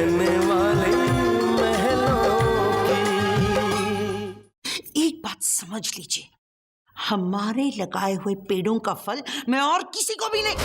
रहने वाले महलों की। एक बात समझ लीजिए, हमारे लगाए हुए पेड़ों का फल मैं और किसी को भी नहीं।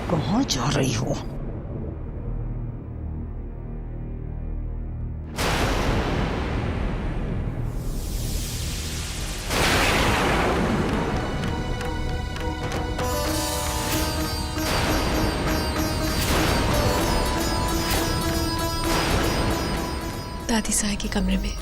कहाँ जा रही हो? दादी साई के कमरे में।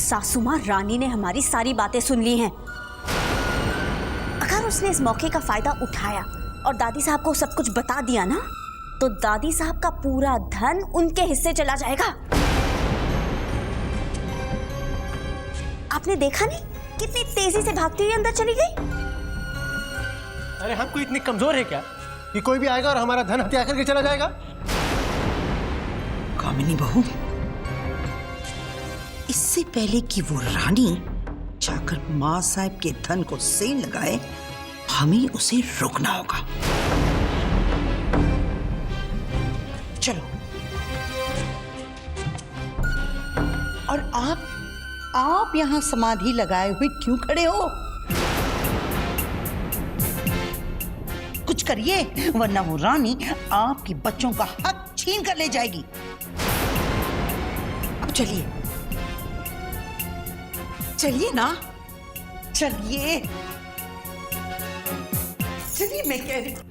सासू माँ रानी ने हमारी सारी बातें सुन ली हैं। अगर उसने इस मौके का फायदा उठाया और दादी साहब को सब कुछ बता दिया ना, तो दादी साहब का पूरा धन उनके हिस्से चला जाएगा। आपने देखा नहीं कितनी तेजी से भागती हुई अंदर चली गई? अरे हम कोई इतने कमजोर है क्या कि कोई भी आएगा और हमारा धन हत्या करके चला जाएगा? कामिनी बहू, इससे पहले कि वो रानी जाकर माँ साहब के धन को सेल लगाए, हमें उसे रोकना होगा। चलो। और आप यहाँ समाधि लगाए हुए क्यों खड़े हो? कुछ करिए, वरना वो रानी आपके बच्चों का हक छीन कर ले जाएगी। अब चलिए, चलिए ना, चलिए चलिए, मैं कह रही हूं।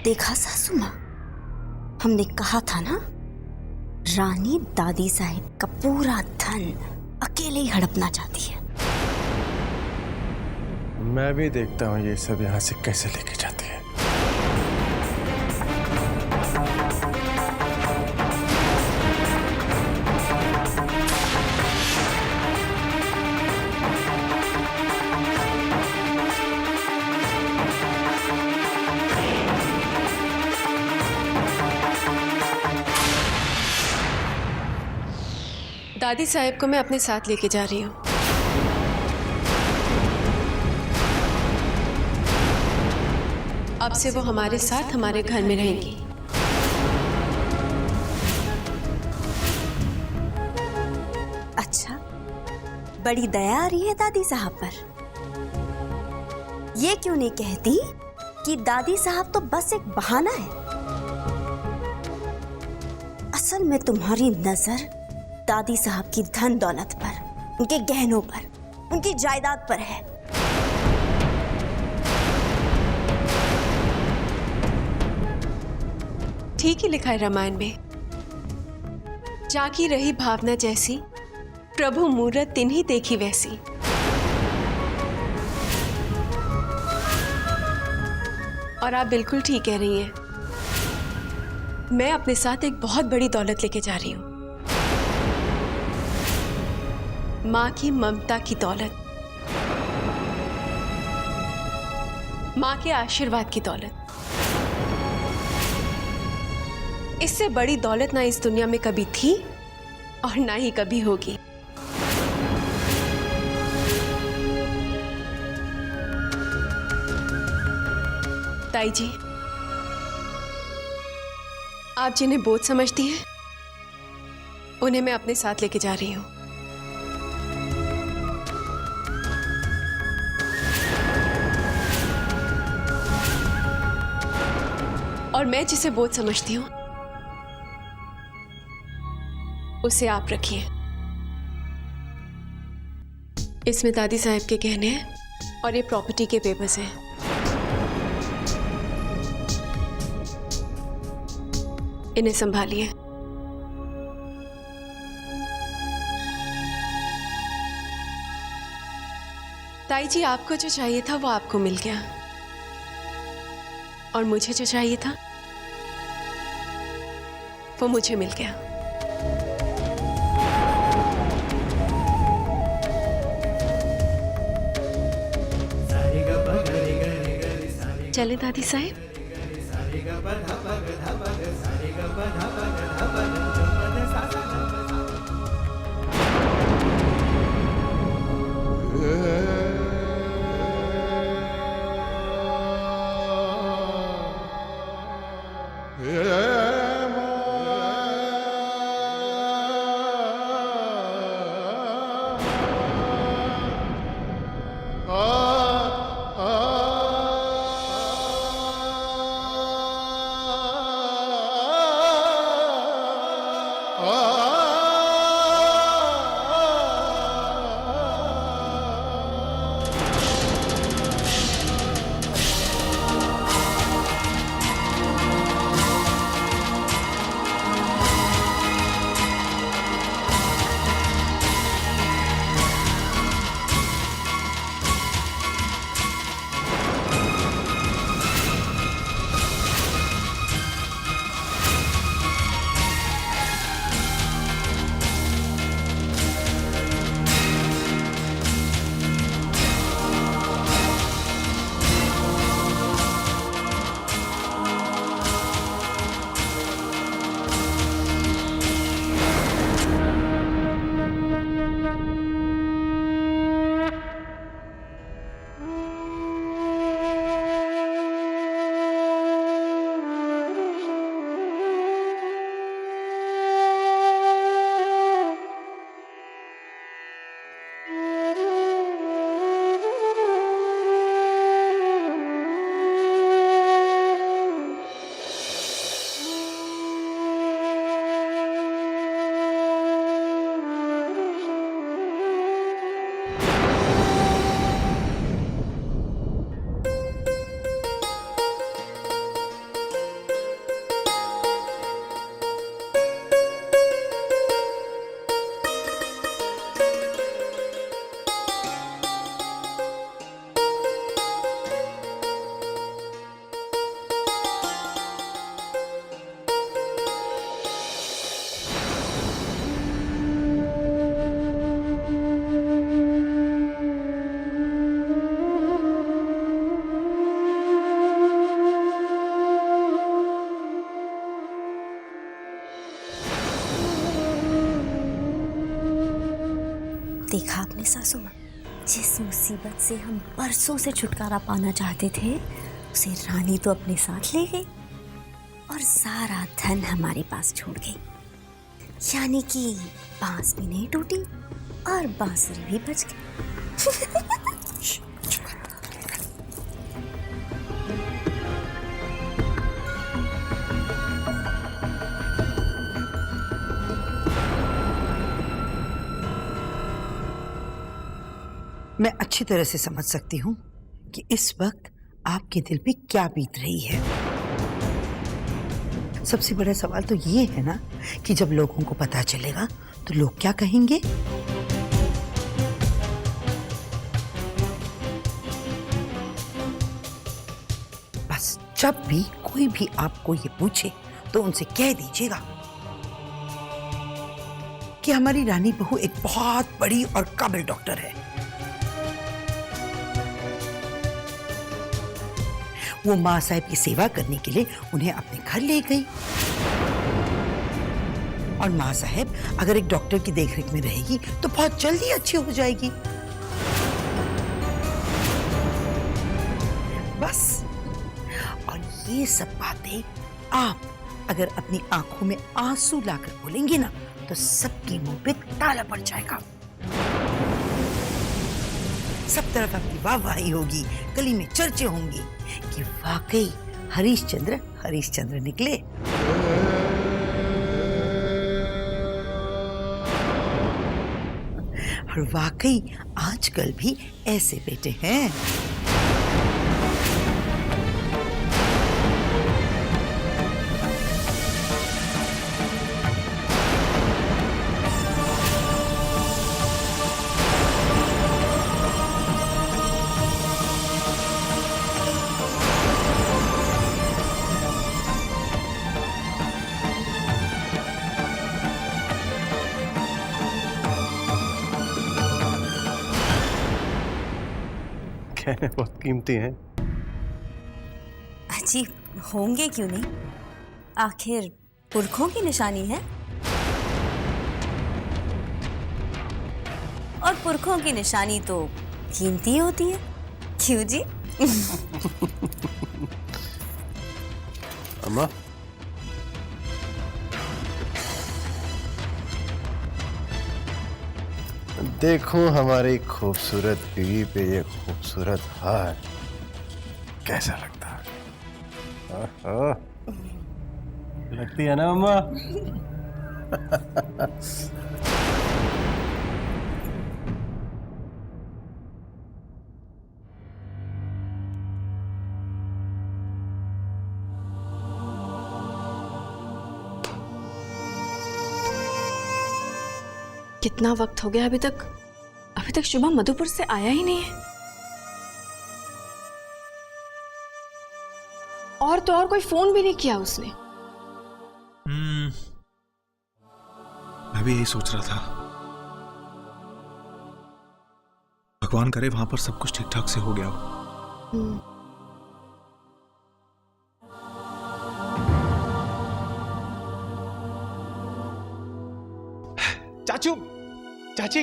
देखा सासू माँ, हमने कहा था ना, रानी दादी साहब का पूरा धन अकेले ही हड़पना चाहती है। मैं भी देखता हूँ ये सब यहाँ से कैसे लेके जाते हैं। दादी साहब को मैं अपने साथ लेके जा रही हूँ। अब से वो हमारे साथ हमारे घर में रहेंगी। अच्छा, बड़ी दया आ रही है दादी साहब पर। ये क्यों नहीं कहती कि दादी साहब तो बस एक बहाना है? असल में तुम्हारी नजर दादी साहब की धन दौलत पर, उनके गहनों पर, उनकी जायदाद पर है। ठीक ही लिखा है रामायण में, जाकी रही भावना जैसी, प्रभु मूरत तिन्ही देखी वैसी। और आप बिल्कुल ठीक कह रही हैं। मैं अपने साथ एक बहुत बड़ी दौलत लेके जा रही हूं, मां की ममता की दौलत, मां के आशीर्वाद की दौलत। इससे बड़ी दौलत ना इस दुनिया में कभी थी और ना ही कभी होगी। ताई जी, आप जिन्हें बोझ समझती हैं, उन्हें मैं अपने साथ लेके जा रही हूं। और मैं जिसे बोझ समझती हूं, उसे आप रखिए। इसमें दादी साहब के गहने हैं और ये प्रॉपर्टी के पेपर्स हैं। इन्हें संभालिए। ताई जी, आपको जो चाहिए था वो आपको मिल गया, और मुझे जो चाहिए था वो मुझे मिल गया। चले दादी साहब। देखा आपने सासू माँ, जिस मुसीबत से हम बरसों से छुटकारा पाना चाहते थे, उसे रानी तो अपने साथ ले गई और सारा धन हमारे पास छोड़ गई। यानी कि बांस भी नहीं टूटी और बांसुरी भी बच गई। मैं अच्छी तरह से समझ सकती हूँ कि इस वक्त आपके दिल पे क्या बीत रही है। सबसे बड़ा सवाल तो ये है ना कि जब लोगों को पता चलेगा तो लोग क्या कहेंगे। बस जब भी कोई भी आपको ये पूछे तो उनसे कह दीजिएगा कि हमारी रानी बहू एक बहुत बड़ी और काबिल डॉक्टर है। वो माँ साहब की सेवा करने के लिए उन्हें अपने घर ले गई और माँ साहब अगर एक डॉक्टर की देखरेख में रहेगी तो बहुत जल्दी अच्छी हो जाएगी। बस, और ये सब बातें आप अगर अपनी आंखों में आंसू लाकर बोलेंगे ना तो सबके मुंह पे ताला पड़ जाएगा। सब तरफ आपकी वाहवाही होगी, गली में चर्चे होंगी कि वाकई हरीशचंद्र निकले। और वाकई आजकल भी ऐसे बेटे हैं। कहने बहुत कीमती हैं। जी होंगे क्यों नहीं, आखिर पुरखों की निशानी है और पुरखों की निशानी तो कीमती होती है। क्यों जी? अम्मा, देखो हमारी खूबसूरत बीवी पे ये खूबसूरत हार कैसा लगता है? लगती है ना अम्मा? कितना वक्त हो गया अभी तक शुभम मधुपुर से आया ही नहीं है। और तो और कोई फोन भी नहीं किया उसने। मैं भी यही सोच रहा था। भगवान करे वहां पर सब कुछ ठीक ठाक से हो गया हो। चाचू, चाची,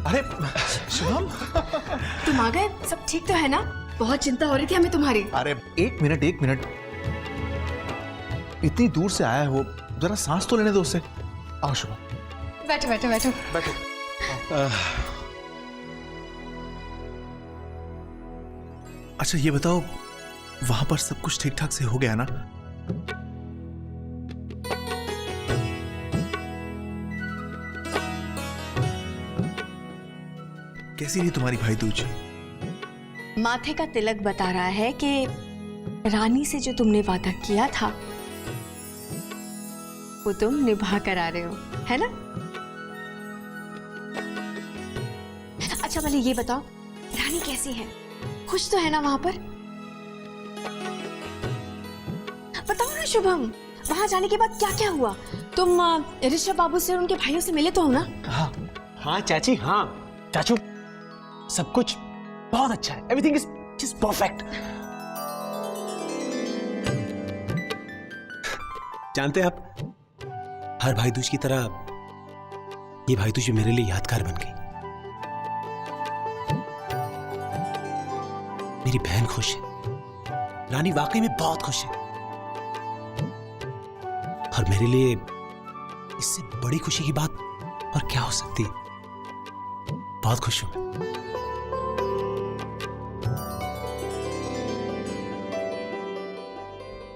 अरे शुभम, तुम आ गए? सब ठीक तो है ना? बहुत चिंता हो रही थी हमें तुम्हारी। अरे एक मिनट, इतनी दूर से आया है वो, जरा सांस तो लेने दो उससे। आओ शुभम, बैठो बैठो बैठो। अच्छा ये बताओ, वहां पर सब कुछ ठीक ठाक से हो गया ना? कैसी रही तुम्हारी भाई दूज? माथे का तिलक बता रहा है कि रानी से जो तुमने वादा किया था वो तुम निभा कर आ रहे हो, है ना? अच्छा पहले ये बताओ, रानी कैसी है? खुश तो है ना वहां पर? बताओ ना शुभम, वहां जाने के बाद क्या क्या हुआ? तुम ऋषभ बाबू से और उनके भाइयों से मिले तो हो ना? हाँ हाँ चाची, हाँ चाचू, सब कुछ बहुत अच्छा है। Everything is just perfect. जानते हैं आप, हर भाई दूज की तरह ये भाई दूज मेरे लिए यादगार बन गई। मेरी बहन खुश है, रानी वाकई में बहुत खुश है, और मेरे लिए इससे बड़ी खुशी की बात और क्या हो सकती है। बहुत खुश हूं।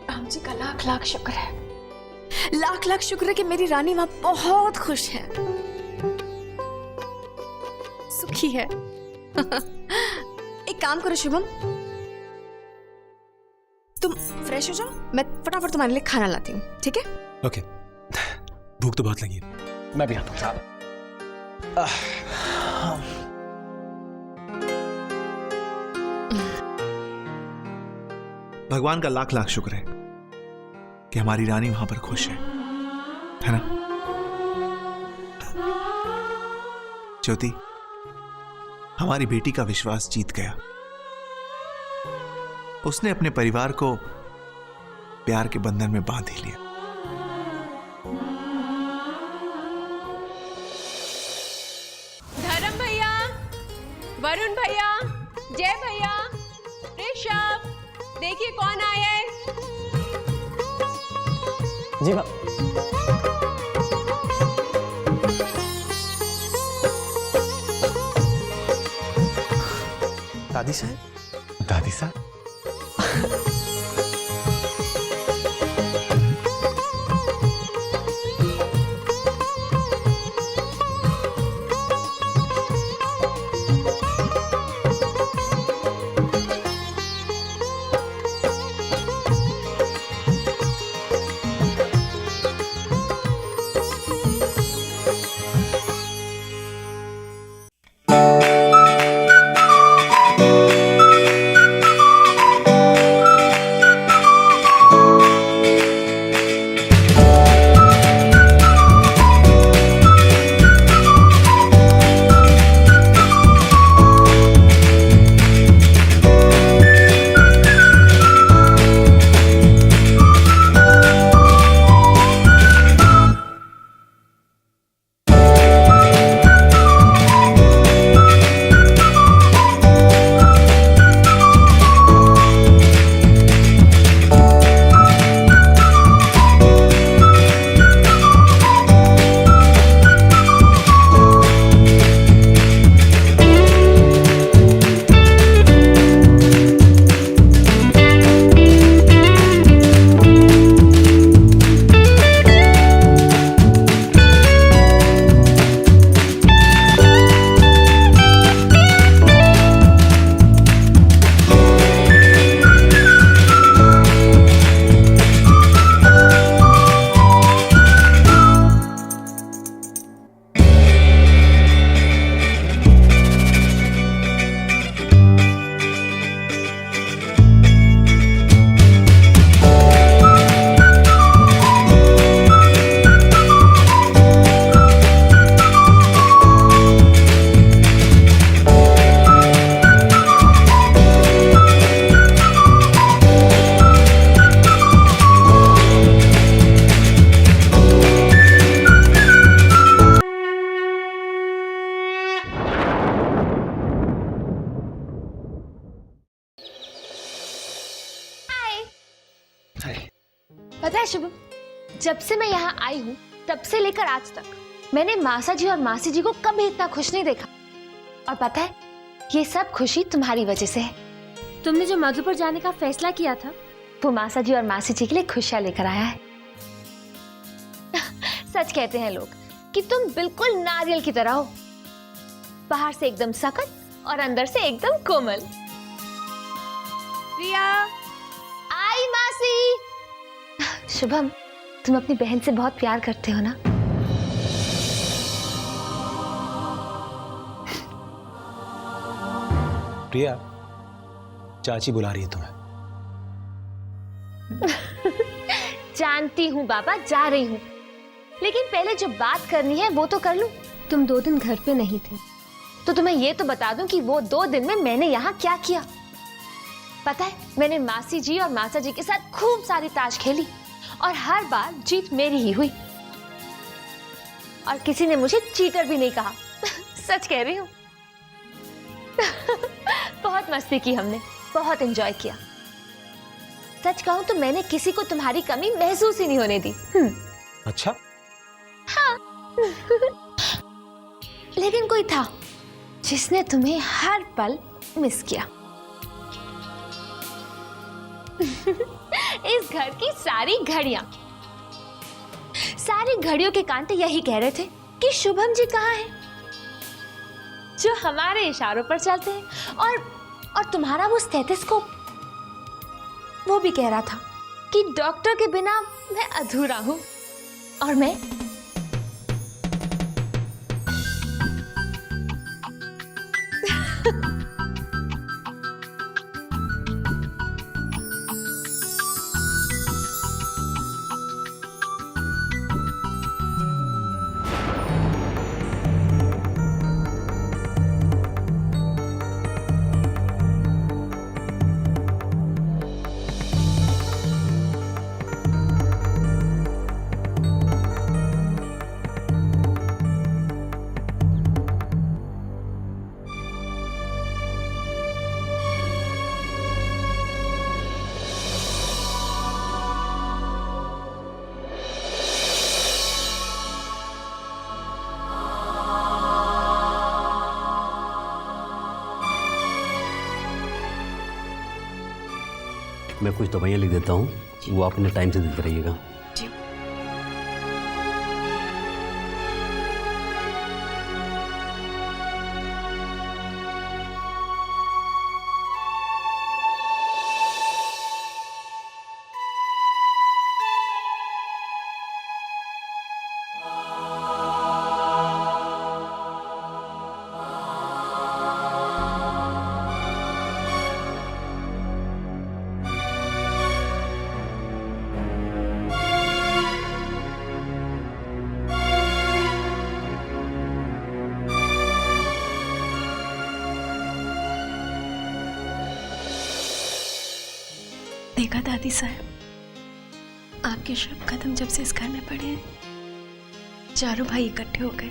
राम जी का लाख लाख शुक्र है। लाख लाख शुक्र है कि मेरी रानी माँ बहुत खुश है, सुखी है। एक काम करो शुभम, तुम फ्रेश हो जाओ, मैं फटाफट तुम्हारे लिए खाना लाती हूँ, ठीक है? ओके, भूख तो बहुत लगी है। मैं भी आता हूँ। भगवान का लाख लाख शुक्र है कि हमारी रानी वहां पर खुश है ना? ज्योति, हमारी बेटी का विश्वास जीत गया। उसने अपने परिवार को प्यार के बंधन में बांध ही लिया। धर्म भैया, वरुण भैया, जय भैया, ऋषभ, देखिए कौन आया है। जी दादी साहब, दादी साहब, पता है शुभम, जब से मैं यहाँ आई हूँ तब से लेकर आज तक मैंने मासा जी और मासी जी को कभी इतना खुश नहीं देखा। और पता है, ये सब खुशी तुम्हारी वजह से है। तुमने जो मधुपुर जाने का फैसला किया था वो मासा जी और मासी जी के लिए खुशियाँ लेकर आया है। सच कहते हैं लोग कि तुम बिल्कुल नारियल की तरह हो, बाहर से एकदम सख्त और अंदर से एकदम कोमल। प्रिया, आई मासी। शुभम, तुम अपनी बहन से बहुत प्यार करते हो ना? प्रिया, चाची बुला रही है तुम्हें। जानती हूँ बाबा, जा रही हूँ, लेकिन पहले जो बात करनी है वो तो कर लूं। तुम 2 दिन घर पे नहीं थे तो तुम्हें ये तो बता दूं कि वो 2 दिन में मैंने यहाँ क्या किया। पता है, मैंने मासी जी और मासा जी के साथ खूब सारी ताश खेली और हर बार जीत मेरी ही हुई। और किसी ने मुझे चीटर भी नहीं कहा। सच कह रही हूँ। बहुत मस्ती की हमने, बहुत एंजॉय किया। सच कहूं तो मैंने किसी को तुम्हारी कमी महसूस ही नहीं होने दी। अच्छा? हाँ। लेकिन कोई था जिसने तुम्हें हर पल मिस किया। इस घर की सारी घड़ियां सारी घड़ियों के कांटे यही कह रहे थे कि शुभम जी कहाँ हैं, जो हमारे इशारों पर चलते हैं। और तुम्हारा वो स्टेथोस्कोप, वो भी कह रहा था कि डॉक्टर के बिना मैं अधूरा हूं। और मैं मैं कुछ दवाइयाँ लिख देता हूँ, वो आप इन्हें टाइम से देते रहिएगा। जी। देखा दादी साहब, आपके शुभ कदम जब से इस घर में पड़े हैं, चारों भाई इकट्ठे हो गए।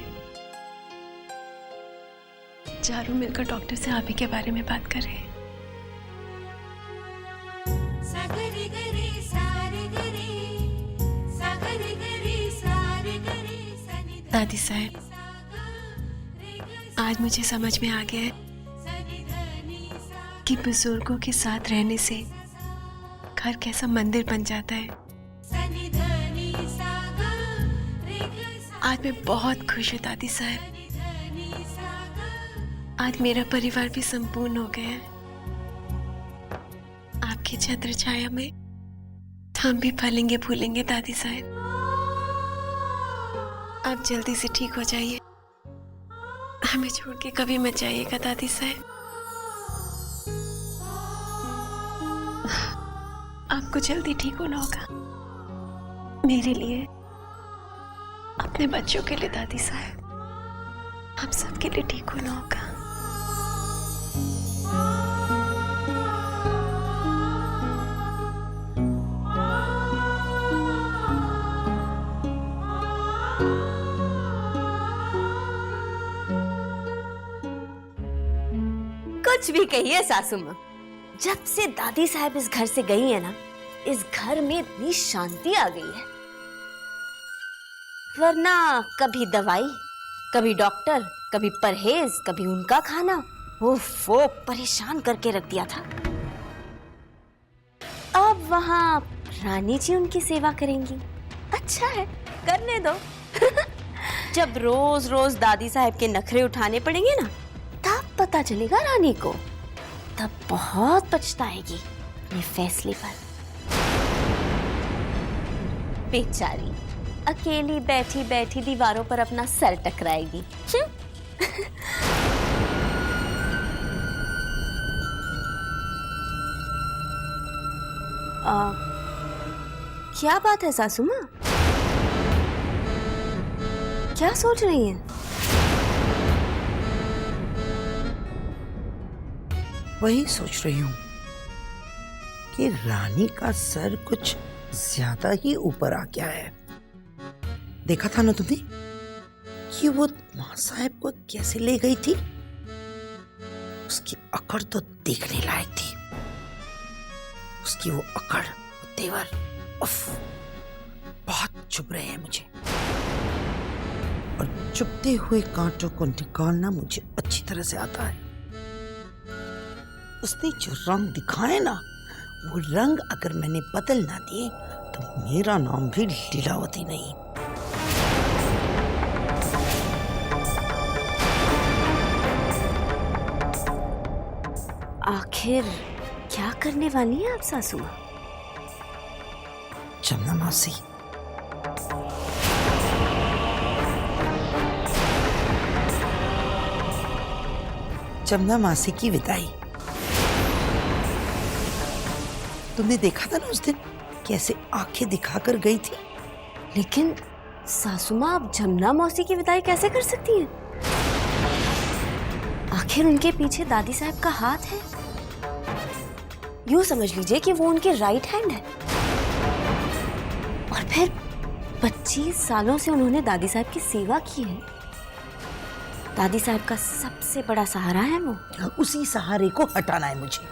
चारों मिलकर डॉक्टर से आप ही के बारे में बात कर रहे हैं। दादी साहब, आज मुझे समझ में आ गया है कि बुजुर्गों के साथ रहने से घर कैसा मंदिर बन जाता है। आज मैं बहुत खुश हूँ दादी साहब। आज मेरा परिवार भी संपूर्ण हो गया है। आपकी छत्र छाया में हम भी फलेंगे फूलेंगे दादी साहब। आप जल्दी से ठीक हो जाइए, हमें छोड़ के कभी मत जाइएगा दादी साहब। आपको जल्दी ठीक होना होगा, मेरे लिए, अपने बच्चों के लिए दादी साहब, हम सबके लिए ठीक होना होगा। कुछ भी कहिए सासू माँ, जब से दादी साहब इस घर से गई है ना, इस घर में इतनी शांति आ गई है। वरना कभी दवाई, कभी डॉक्टर, कभी परहेज, कभी उनका खाना, वो परेशान करके रख दिया था। अब वहां रानी जी उनकी सेवा करेंगी। अच्छा है, करने दो। जब रोज रोज दादी साहब के नखरे उठाने पड़ेंगे ना, तब पता चलेगा रानी को, तब बहुत पछताएगी अपने फैसले पर। बेचारी अकेली बैठी बैठी दीवारों पर अपना सर टकराएगी। क्या बात है सासू माँ, क्या सोच रही हैं? वही सोच रही हूँ कि रानी का सर कुछ ज्यादा ही ऊपर आ गया है। देखा था ना तुमने कि वो मां साहब को कैसे ले गई थी? उसकी अकड़ तो देखने लायक थी। उसकी वो अकड़, वो तेवर, उफ, बहुत चुभ रहे हैं मुझे। और चुभते हुए कांटों को निकालना मुझे अच्छी तरह से आता है। उसने जो रंग दिखाए ना, वो रंग अगर मैंने बदल ना दिए तो मेरा नाम भी लीलावती नहीं। आखिर क्या करने वाली हैं आप सासू माँ? जमुना मौसी, जमुना मासी की विदाई। तुमने देखा था ना उस दिन कैसे आंखें दिखाकर गई थी। लेकिन सासू माँ आप जमुना मौसी की विदाई कैसे कर सकती हैं? आखिर उनके पीछे दादी साहब का हाथ है। यूं समझ लीजिए कि वो उनके राइट हैंड है। और फिर 25 सालों से उन्होंने दादी साहब की सेवा की है। दादी साहब का सबसे बड़ा सहारा है वो। उसी सहारे को हटाना है मुझे।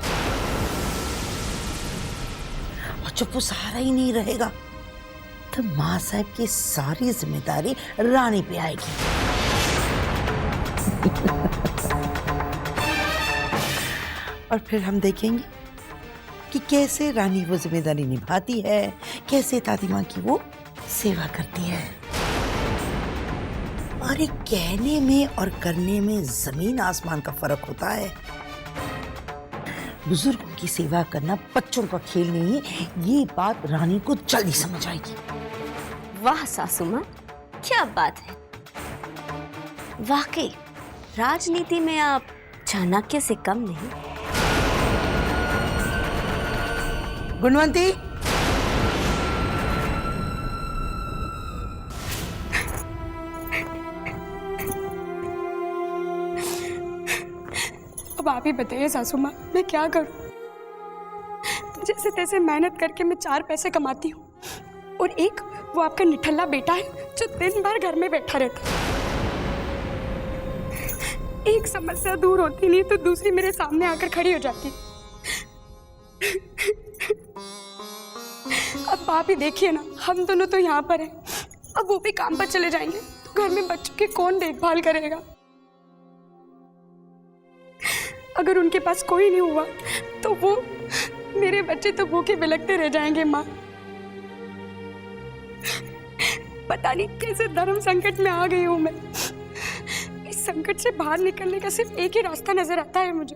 और जब वो सहारा ही नहीं रहेगा तो माँ साहब की सारी जिम्मेदारी रानी पे आएगी। और फिर हम देखेंगे कि कैसे रानी वो जिम्मेदारी निभाती है, कैसे दादी माँ की वो सेवा करती है। अरे कहने में और करने में जमीन आसमान का फर्क होता है। बुजुर्गों की सेवा करना बच्चों का खेल नहीं है, ये बात रानी को जल्दी समझ आएगी। वाह सासू माँ, क्या बात है। वाकई राजनीति में आप चाणक्य से कम नहीं। गुणवंती, अब आप ही बताइए सासू माँ, मैं क्या करूं? जैसे तैसे मेहनत करके मैं 4 पैसे कमाती हूँ और एक वो आपका निठल्ला बेटा है जो दिन भर घर में बैठा रहता है। एक समस्या दूर होती नहीं तो दूसरी मेरे सामने आकर खड़ी हो जाती। अब आप ही देखिए ना, हम दोनों तो यहाँ पर हैं, अब वो भी काम पर चले जाएंगे तो घर में बच्चों की कौन देखभाल करेगा? अगर उनके पास कोई नहीं हुआ तो वो मेरे बच्चे तो भूखे बिलखते रह जाएंगे। माँ, पता नहीं कैसे धर्म संकट में आ गई हूं मैं। इस संकट से बाहर निकलने का सिर्फ एक ही रास्ता नजर आता है मुझे।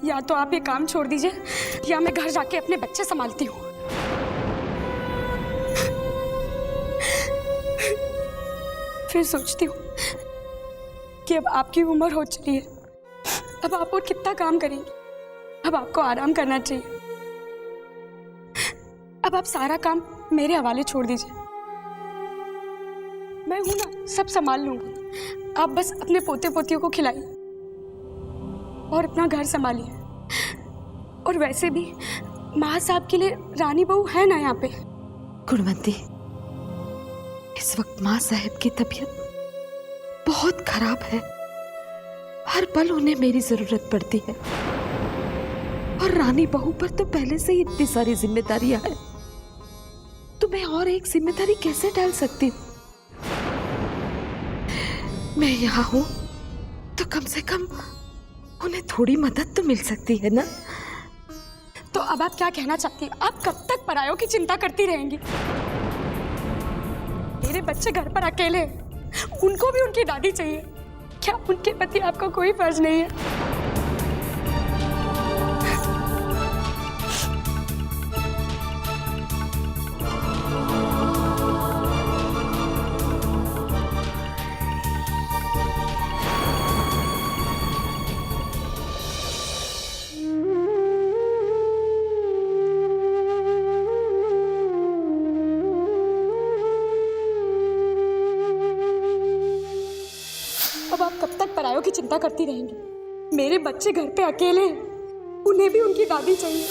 या तो आप ये काम छोड़ दीजिए या मैं घर जाके अपने बच्चे संभालती हूँ। फिर सोचती हूँ कि अब आपकी उम्र हो चली है, अब आप और कितना काम करेंगी, अब आपको आराम करना चाहिए। अब आप सारा काम मेरे हवाले छोड़ दीजिए, मैं हूं ना, सब संभाल लूंगी। आप बस अपने पोते पोतियों को खिलाइए और अपना घर संभालिए। और वैसे भी माँ साहब के लिए रानी बहू है ना यहाँ पे। गुणवंती, इस वक्त माँ साहब की तबीयत बहुत खराब है। हर पल उन्हें मेरी जरूरत पड़ती है और रानी बहू पर तो पहले से ही इतनी सारी जिम्मेदारियां हैं, तो मैं और एक जिम्मेदारी कैसे डाल सकती हूँ? मैं यहाँ हूँ तो कम से कम उन्हें थोड़ी मदद तो मिल सकती है ना। तो अब आप क्या कहना चाहती हैं? आप कब तक परायों की चिंता करती रहेंगी? मेरे बच्चे घर पर अकेले हैं, उनको भी उनकी दादी चाहिए। क्या उनके प्रति आपका कोई फर्ज नहीं है? अब आप कब तक परायों की चिंता करती रहेंगी? मेरे बच्चे घर पे अकेले हैं, उन्हें भी उनकी दादी चाहिए।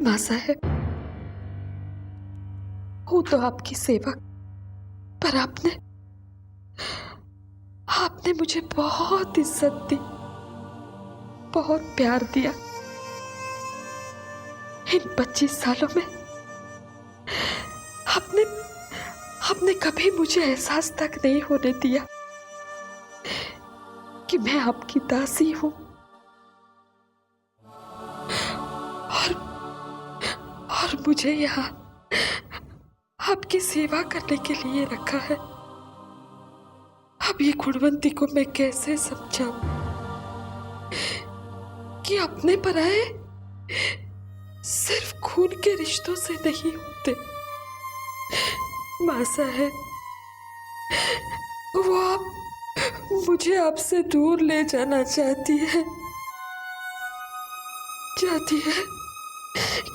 माँ साहब, हूँ तो आपकी सेवक, पर आपने मुझे बहुत इज्जत दी, बहुत प्यार दिया। इन 25 सालों में आपने कभी मुझे एहसास तक नहीं होने दिया कि मैं आपकी दासी हूँ, मुझे यहाँ आपकी सेवा करने के लिए रखा है। अब ये गुणवंती को मैं कैसे समझाऊं कि अपने पराए सिर्फ खून के रिश्तों से नहीं होते। माँ साहब, वो आप मुझे आपसे दूर ले जाना चाहती है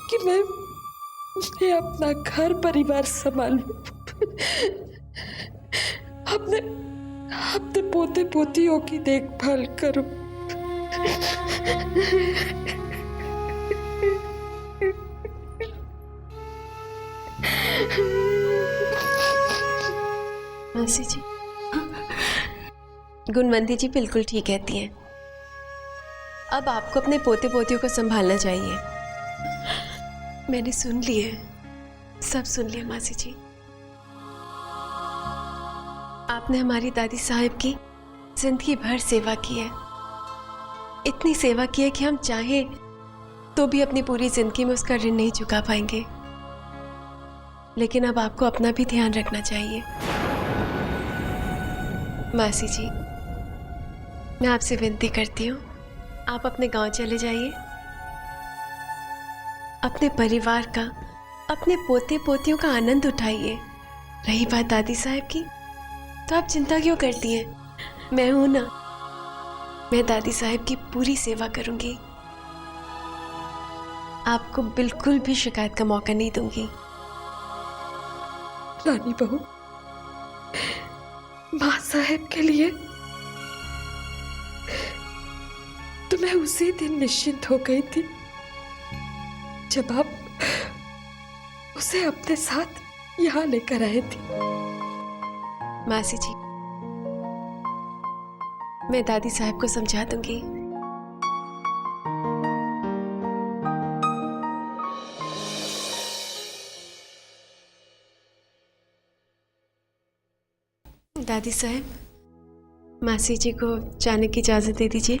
कि मैं अपना घर परिवार संभालूं, अपने पोते पोतियों की देखभाल करूं। मासी जी, गुणवंती जी बिल्कुल ठीक कहती हैं। अब आपको अपने पोते पोतियों को संभालना चाहिए। मैंने सुन लिए, सब सुन लिया मासी जी। आपने हमारी दादी साहब की जिंदगी भर सेवा की है, इतनी सेवा की है कि हम चाहें तो भी अपनी पूरी जिंदगी में उसका ऋण नहीं चुका पाएंगे। लेकिन अब आपको अपना भी ध्यान रखना चाहिए। मासी जी, मैं आपसे विनती करती हूँ, आप अपने गांव चले जाइए। अपने परिवार का, अपने पोते पोतियों का आनंद उठाइए। रही बात दादी साहब की, तो आप चिंता क्यों करती हैं? मैं हूं ना, मैं दादी साहब की पूरी सेवा करूंगी। आपको बिल्कुल भी शिकायत का मौका नहीं दूंगी। रानी बहू, माँ साहब के लिए तो मैं उसी दिन निश्चिंत हो गई थी जब आप उसे अपने साथ यहाँ लेकर आए थे। मासी जी, मैं दादी साहब को समझा दूंगी। दादी साहब, मासी जी को जाने की इजाजत दे दीजिए।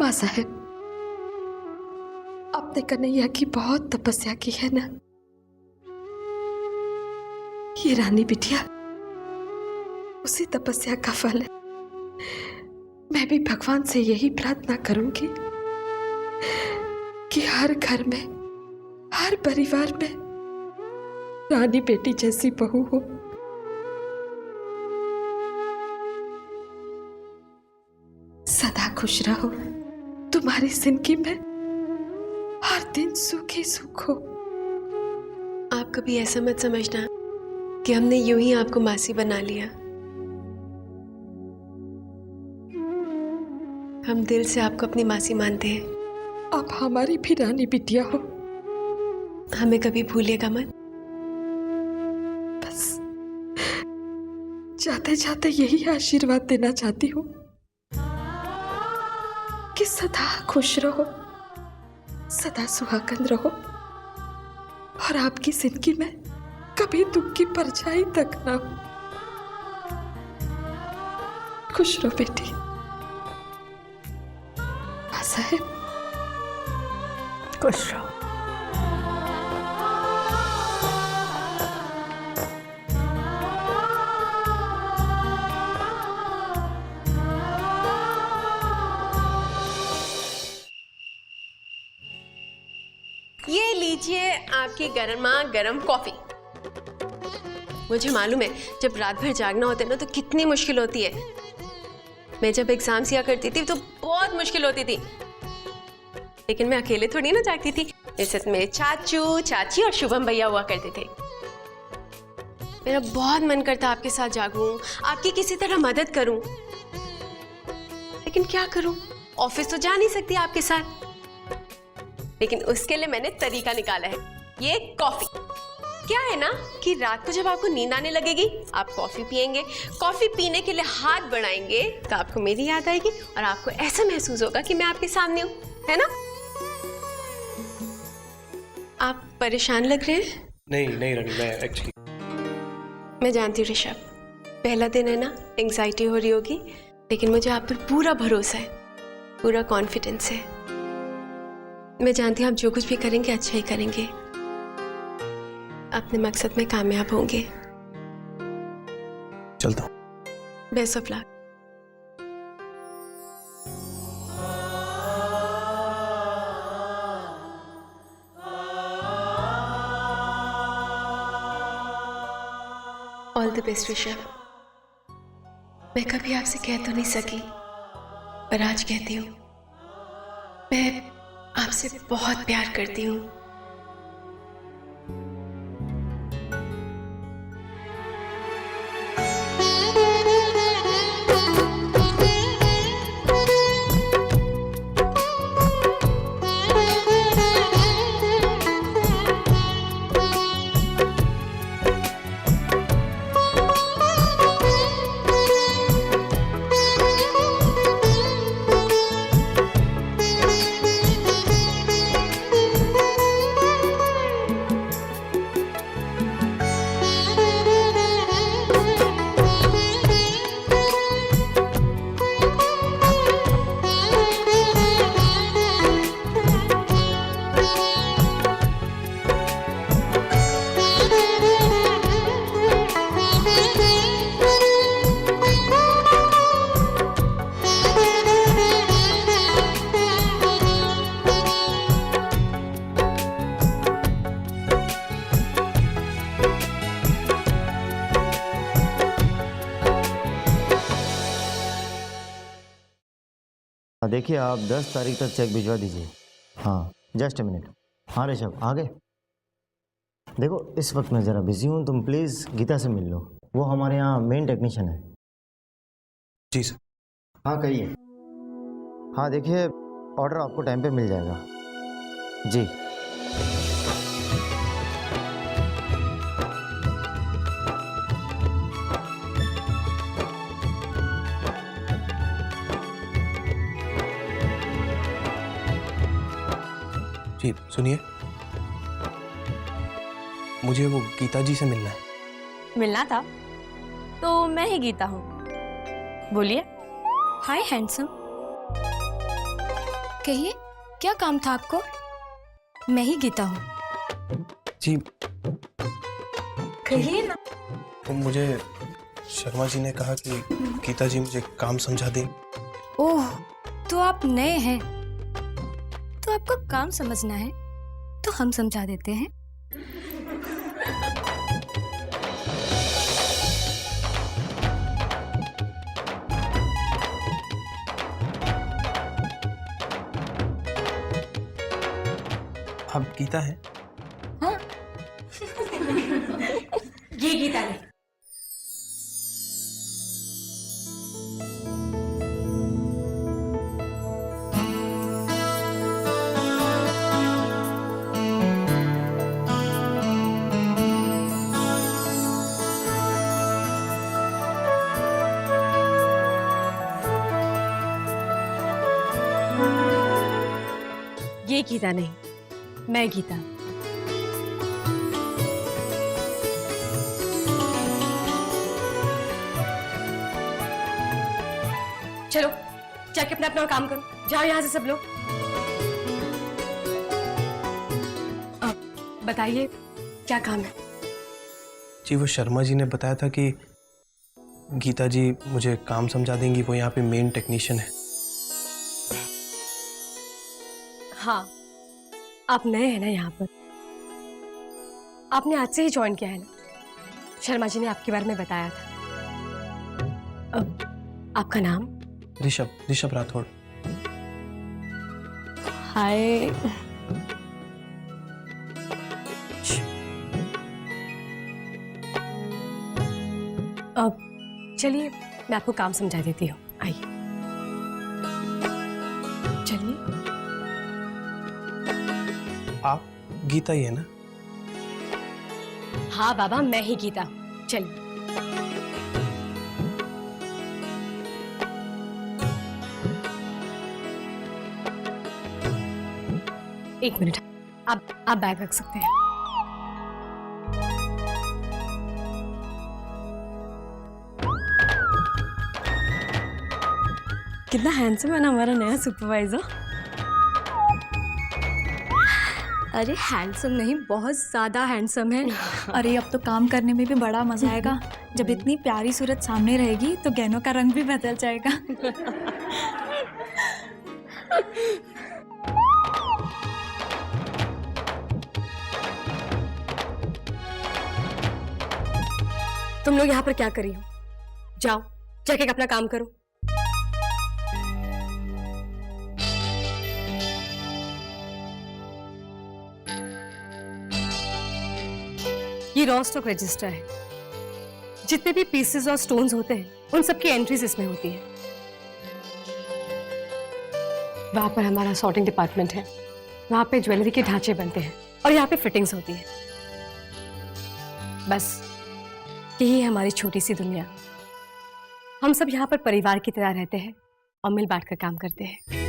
माँ साहब, आपने कन्हैया की बहुत तपस्या की है ना। ये रानी बिटिया उसी तपस्या का फल है। मैं भी भगवान से यही प्रार्थना करूंगी कि हर घर में, हर परिवार में रानी बेटी जैसी बहू हो। सदा खुश रहो, तुम्हारी जिंदगी में हर दिन सुख ही सुख हो। आप कभी ऐसा मत समझना कि हमने यूं ही आपको मासी बना लिया। हम दिल से आपको अपनी मासी मानते हैं। आप हमारी भी रानी बिटिया हो। हमें कभी भूलिएगा मत। बस जाते जाते यही आशीर्वाद देना चाहती हूँ कि सदा खुश रहो, सदा सुहागन रहो और आपकी जिंदगी में कभी दुख की परछाई तक ना हो। खुश रहो बेटी। माँ साहब, खुश रहो। ये लीजिए आपकी गर्मा गर्म कॉफी। मुझे मालूम है जब रात भर जागना होता है ना तो कितनी मुश्किल होती है। मैं जब एग्जाम दिया करती थी तो बहुत मुश्किल होती थी, लेकिन मैं अकेले थोड़ी ना जागती थी। जैसे मेरे चाचू, चाची और शुभम भैया हुआ करते थे। मेरा बहुत मन करता आपके साथ जागूं, आपकी किसी तरह मदद करूं, लेकिन क्या करूं, ऑफिस तो जा नहीं सकती आपके साथ। लेकिन उसके लिए मैंने तरीका निकाला है, ये कॉफी। क्या है ना कि रात को जब आपको नींद आने लगेगी, आप कॉफी पिएंगे। कॉफी पीने के लिए हाथ बढ़ाएंगे तो आपको मेरी याद आएगी और आपको ऐसा महसूस होगा कि मैं आपके सामने हूं, है ना? आप परेशान लग रहे हैं? नहीं नहीं रानी, मैं एक्चुअली मैं जानती हूँ ऋषभ, पहला दिन है ना, एंग्जाइटी हो रही होगी, लेकिन मुझे आप पर पूरा भरोसा है, पूरा कॉन्फिडेंस है। मैं जानती हूँ आप जो कुछ भी करेंगे अच्छा ही करेंगे, अपने मकसद में कामयाब होंगे। चलता हूँ। Best of luck. All the best Rishabh. मैं कभी आपसे कह तो नहीं सकी, पर आज कहती हूँ, मैं आपसे बहुत प्यार करती हूँ। देखिए आप 10 तारीख तक चेक भिजवा दीजिए। हाँ जस्ट अ मिनट। हाँ ऋषभ आ गए। देखो इस वक्त मैं ज़रा बिजी हूँ, तुम प्लीज़ गीता से मिल लो, वो हमारे यहाँ मेन टेक्नीशियन है। जी सर। हाँ कहिए। हाँ देखिए ऑर्डर आपको टाइम पे मिल जाएगा जी। जी सुनिए, मुझे वो गीता जी से मिलना है। मिलना था तो मैं ही गीता हूँ। बोलिए। हाय हैंडसम। कहिए क्या काम था आपको? मैं ही गीता हूँ। जी कहिए ना। तो मुझे शर्मा जी ने कहा कि गीता जी मुझे काम समझा दें। ओह तो आप नए हैं, तो आपको काम समझना है तो हम समझा देते हैं। आप गीता हैं? हाँ ये गीता है। ये गीता नहीं, मैं गीता। चलो जाके अपना अपना काम करो, जाओ यहाँ से सब लोग। अब बताइए क्या काम है? जी वो शर्मा जी ने बताया था कि गीता जी मुझे काम समझा देंगी, वो यहाँ पे मेन टेक्नीशियन है। हाँ आप नए हैं ना यहाँ पर, आपने आज से ही ज्वाइन किया है ना? शर्मा जी ने आपके बारे में बताया था। अब आपका नाम? ऋषभ राठौड़। हाय। अब चलिए मैं आपको काम समझा देती हूँ, आइए। चलिए। आप गीता ही है ना? हाँ बाबा मैं ही गीता, चलिए। एक मिनट, आप बैग रख सकते हैं। कितना हैंडसम है ना हमारा नया सुपरवाइजर। अरे हैंडसम नहीं, बहुत ज्यादा हैंडसम है। अरे अब तो काम करने में भी बड़ा मजा आएगा। जब इतनी प्यारी सूरत सामने रहेगी तो गहनों का रंग भी बदल जाएगा। तुम लोग यहाँ पर क्या कर रही हो? जाओ जाके अपना काम करो। ये रॉ स्टॉक रजिस्टर है। जितने भी पीसेस और स्टोन्स होते हैं उन सबकी एंट्रीज इसमें होती है। वहां पर हमारा सॉर्टिंग डिपार्टमेंट है, वहां पे ज्वेलरी के ढांचे बनते हैं और यहाँ पे फिटिंग्स होती है। बस यही है हमारी छोटी सी दुनिया। हम सब यहाँ पर परिवार की तरह रहते हैं और मिल बांट कर काम करते हैं।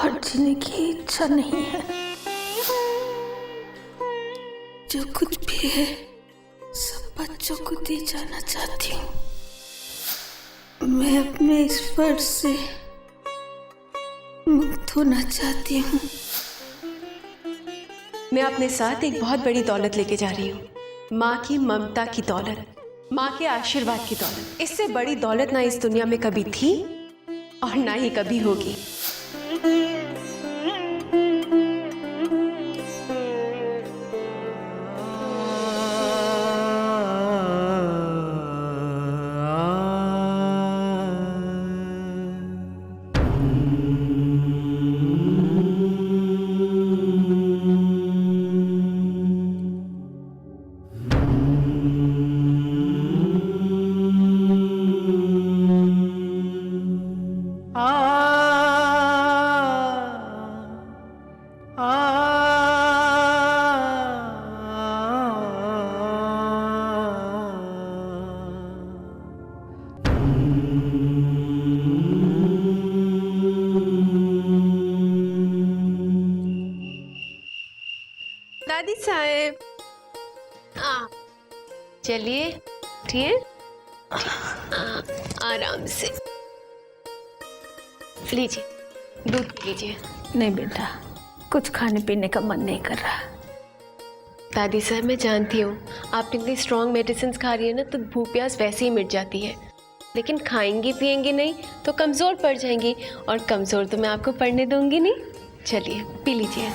अब जीने की इच्छा नहीं है। जो कुछ भी है सब बच्चों को दे जाना चाहती हूँ। मैं अपने इस फर्ज से मुक्त होना चाहती हूँ। मैं अपने साथ एक बहुत बड़ी दौलत लेके जा रही हूँ। माँ की ममता की दौलत, माँ के आशीर्वाद की दौलत। इससे बड़ी दौलत ना इस दुनिया में कभी थी और ना ही कभी होगी। दादी साहब, चलिए ठीक, आराम से लीजिए, दूध पी लीजिए। नहीं बेटा, कुछ खाने पीने का मन नहीं कर रहा। दादी साहब मैं जानती हूँ आप इतनी स्ट्रॉन्ग मेडिसिन खा रही है ना, तो भूख प्यास वैसे ही मिट जाती है, लेकिन खाएंगी पिएंगी नहीं तो कमज़ोर पड़ जाएंगी, और कमज़ोर तो मैं आपको पड़ने दूंगी नहीं। चलिए पी लीजिए।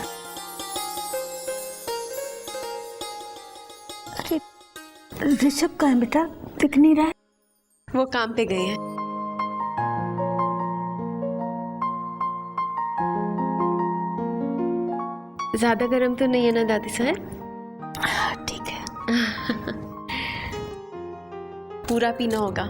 अरे ऋषभ कहाँ है बेटा, दिख नहीं रहा है? वो काम पे गए हैं। ज्यादा गर्म तो नहीं है ना दादी साहब? ठीक है। पूरा पीना होगा।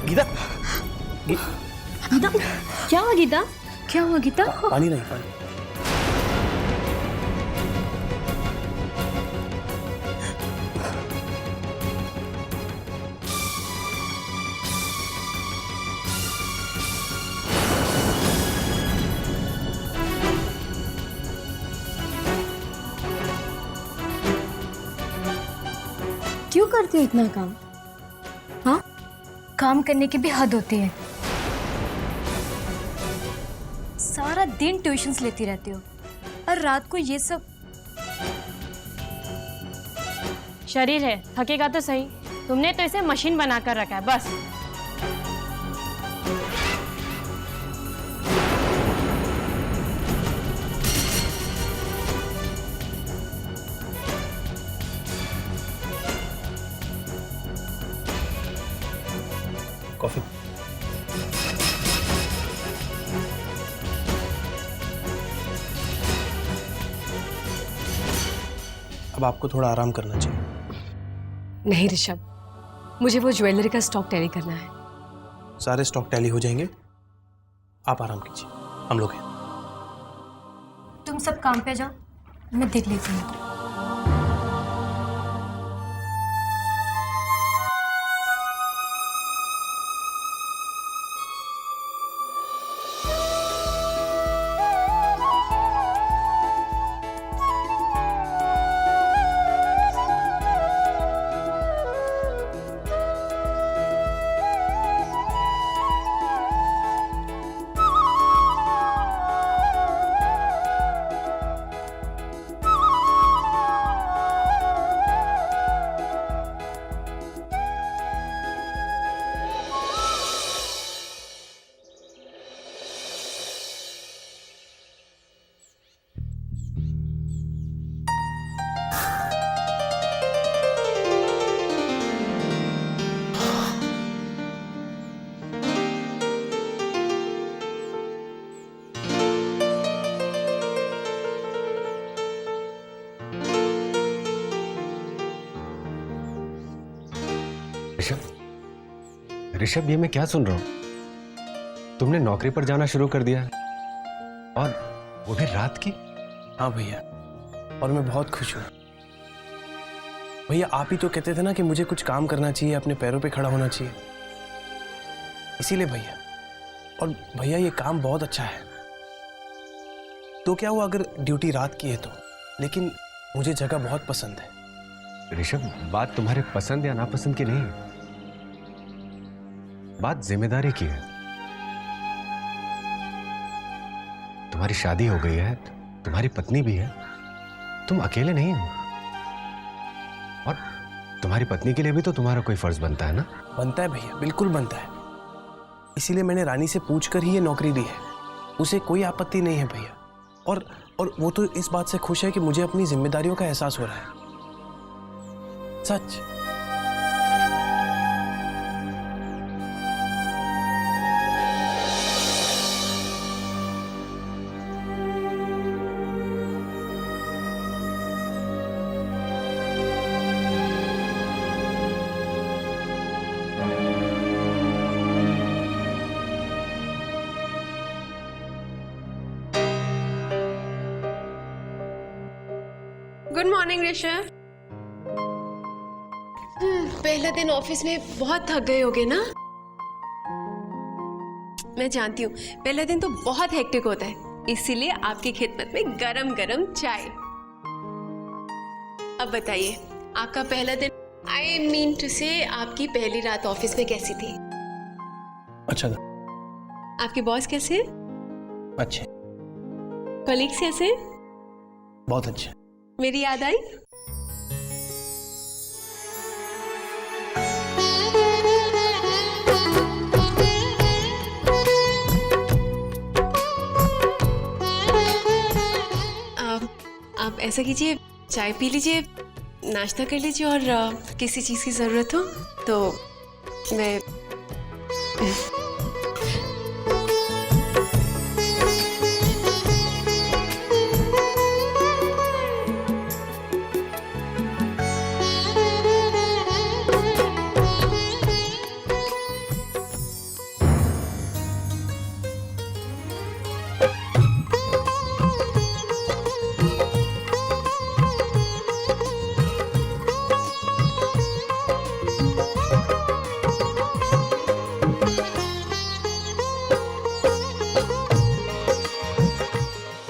गीता, गीता, क्या हुआ गीता? क्या हुआ गीता? पानी नहीं, पानी। क्यों करती हो इतना काम? हाँ, काम करने की भी हद होती है। सारा दिन ट्यूशन्स लेती रहती हो और रात को ये सब। शरीर है, थकेगा तो सही। तुमने तो इसे मशीन बनाकर रखा है बस। कॉफी। अब आपको थोड़ा आराम करना चाहिए। नहीं ऋषभ, मुझे वो ज्वेलरी का स्टॉक टैली करना है। सारे स्टॉक टैली हो जाएंगे, आप आराम कीजिए, हम लोग हैं। तुम सब काम पे जाओ, मैं देख लेती हूँ। ऋषभ, ये मैं क्या सुन रहा हूं? तुमने नौकरी पर जाना शुरू कर दिया और वो भी रात की? हाँ भैया, और मैं बहुत खुश हूँ। भैया आप ही तो कहते थे ना कि मुझे कुछ काम करना चाहिए, अपने पैरों पे खड़ा होना चाहिए, इसीलिए भैया। और भैया ये काम बहुत अच्छा है। तो क्या हुआ अगर ड्यूटी रात की है तो, लेकिन मुझे जगह बहुत पसंद है। ऋषभ, बात तुम्हारे पसंद या नापसंद की नहीं, बात जिम्मेदारी की है। तुम्हारी शादी हो गई है, तुम्हारी पत्नी भी है, तुम अकेले नहीं हो। और तुम्हारी पत्नी के लिए भी तो तुम्हारा कोई फर्ज बनता है ना? बनता है भैया, बिल्कुल बनता है। इसीलिए मैंने रानी से पूछकर ही ये नौकरी ली है। उसे कोई आपत्ति नहीं है भैया। और वो तो इस बात से खुश है कि मुझे अपनी जिम्मेदारियों का एहसास हो रहा है। सच। Good morning Rishabh. पहला दिन ऑफिस में बहुत थक गए होगे ना? मैं जानती हूँ, पहला दिन तो बहुत हेक्टिक होता है, इसीलिए आपकी खिदमत में गरम गरम चाय। अब बताइए, आपका पहला दिन, आई मीन टू से आपकी पहली रात ऑफिस में कैसी थी? अच्छा था। आपके बॉस कैसे? अच्छे। कलीग्स कैसे? बहुत अच्छे। मेरी याद आई? आप ऐसा कीजिए, चाय पी लीजिए, नाश्ता कर लीजिए, और किसी चीज़ की ज़रूरत हो तो मैं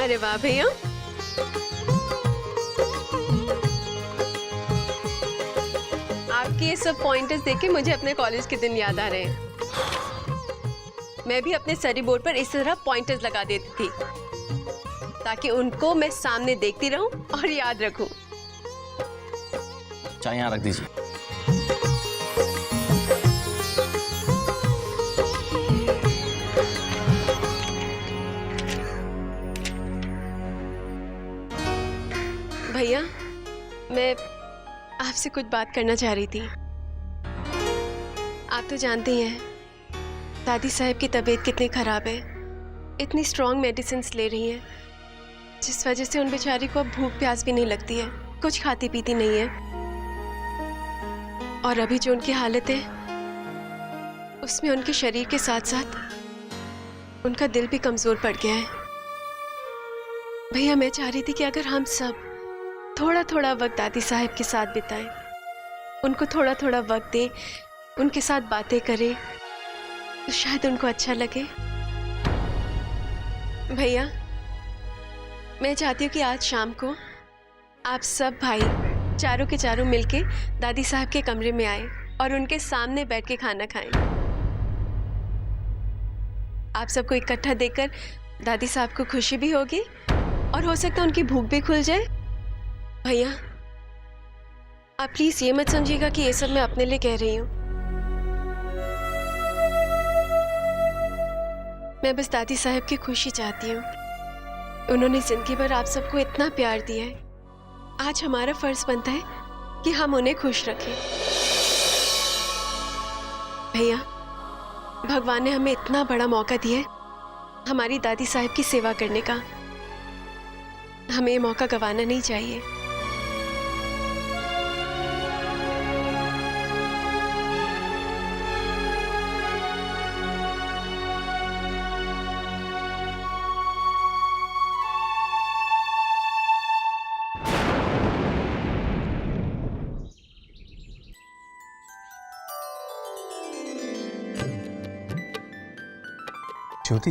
अरे वाह भैया, आपके ये सब पॉइंटर्स देख के मुझे अपने कॉलेज के दिन याद आ रहे हैं। मैं भी अपने स्टडी बोर्ड पर इस तरह पॉइंटर्स लगा देती थी ताकि उनको मैं सामने देखती रहूं और याद रखूं। चाय यहाँ रख दीजिए। भैया, मैं आपसे कुछ बात करना चाह रही थी। आप तो जानती हैं दादी साहब की तबीयत कितनी ख़राब है। इतनी स्ट्रॉन्ग मेडिसिन्स ले रही हैं जिस वजह से उन बेचारी को अब भूख प्यास भी नहीं लगती है, कुछ खाती पीती नहीं है। और अभी जो उनकी हालत है उसमें उनके शरीर के साथ साथ उनका दिल भी कमज़ोर पड़ गया है। भैया, मैं चाह रही थी कि अगर हम सब थोड़ा थोड़ा वक्त दादी साहब के साथ बिताएं, उनको थोड़ा थोड़ा वक्त दें, उनके साथ बातें करें, तो शायद उनको अच्छा लगे। भैया, मैं चाहती हूँ कि आज शाम को आप सब भाई चारों के चारों मिलके दादी साहब के कमरे में आए और उनके सामने बैठ के खाना खाएं। आप सबको इकट्ठा देखकर दादी साहब को खुशी भी होगी और हो सकता है उनकी भूख भी खुल जाए। भैया, आप प्लीज ये मत समझिएगा कि ये सब मैं अपने लिए कह रही हूँ। मैं बस दादी साहब की खुशी चाहती हूँ। उन्होंने जिंदगी भर आप सबको इतना प्यार दिया है, आज हमारा फर्ज बनता है कि हम उन्हें खुश रखें। भैया, भगवान ने हमें इतना बड़ा मौका दिया है हमारी दादी साहब की सेवा करने का। हमें ये मौका गंवाना नहीं चाहिए। ज्योति,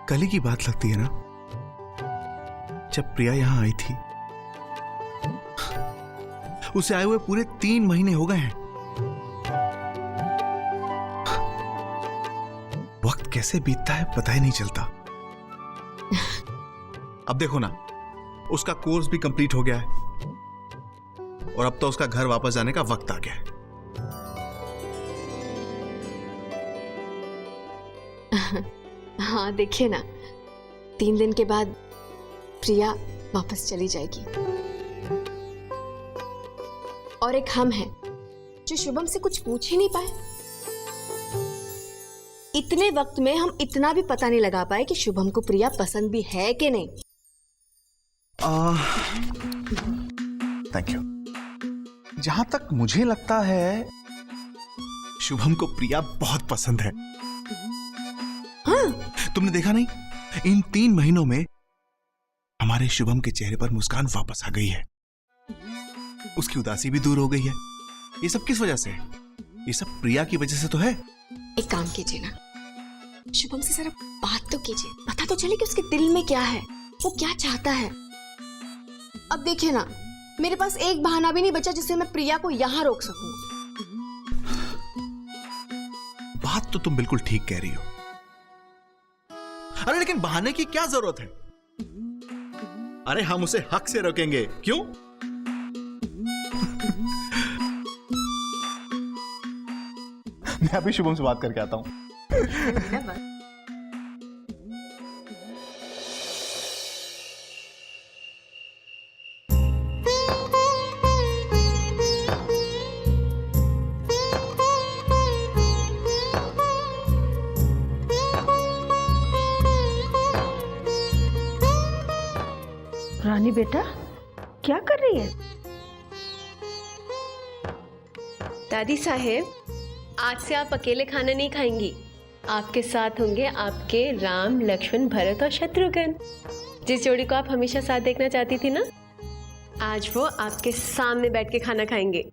कल ही की बात लगती है ना, जब प्रिया यहां आई थी। उसे आए हुए पूरे 3 महीने हो गए हैं। वक्त कैसे बीतता है पता ही नहीं चलता। अब देखो ना, उसका कोर्स भी कंप्लीट हो गया है और अब तो उसका घर वापस जाने का वक्त आ गया है। हाँ, देखिए ना, 3 दिन के बाद प्रिया वापस चली जाएगी और एक हम हैं जो शुभम से कुछ पूछ ही नहीं पाए। इतने वक्त में हम इतना भी पता नहीं लगा पाए कि शुभम को प्रिया पसंद भी है कि नहीं। Thank you. जहां तक मुझे लगता है शुभम को प्रिया बहुत पसंद है। तुमने देखा नहीं, इन 3 महीनों में हमारे शुभम के चेहरे पर मुस्कान वापस आ गई है। उसकी उदासी भी दूर हो गई है। ये सब किस वजह से? ये सब प्रिया की वजह से तो है। एक काम कीजिए ना, शुभम से जरा बात तो कीजिए, पता तो चले कि उसके दिल में क्या है, वो क्या चाहता है। अब देखिए ना, मेरे पास एक बहाना भी नहीं बचा जिससे मैं प्रिया को यहां रोक सकूं। बात तो तुम बिल्कुल ठीक कह रही हो। अरे लेकिन बहाने की क्या जरूरत है? अरे हम उसे हक से रोकेंगे, क्यों? मैं अभी शुभम से बात करके आता हूं। रानी बेटा, क्या कर रही है? दादी साहेब, आज से आप अकेले खाना नहीं खाएंगी। आपके साथ होंगे आपके राम, लक्ष्मण, भरत और शत्रुघ्न, जिस जोड़ी को आप हमेशा साथ देखना चाहती थी ना। आज वो आपके सामने बैठ के खाना खाएंगे।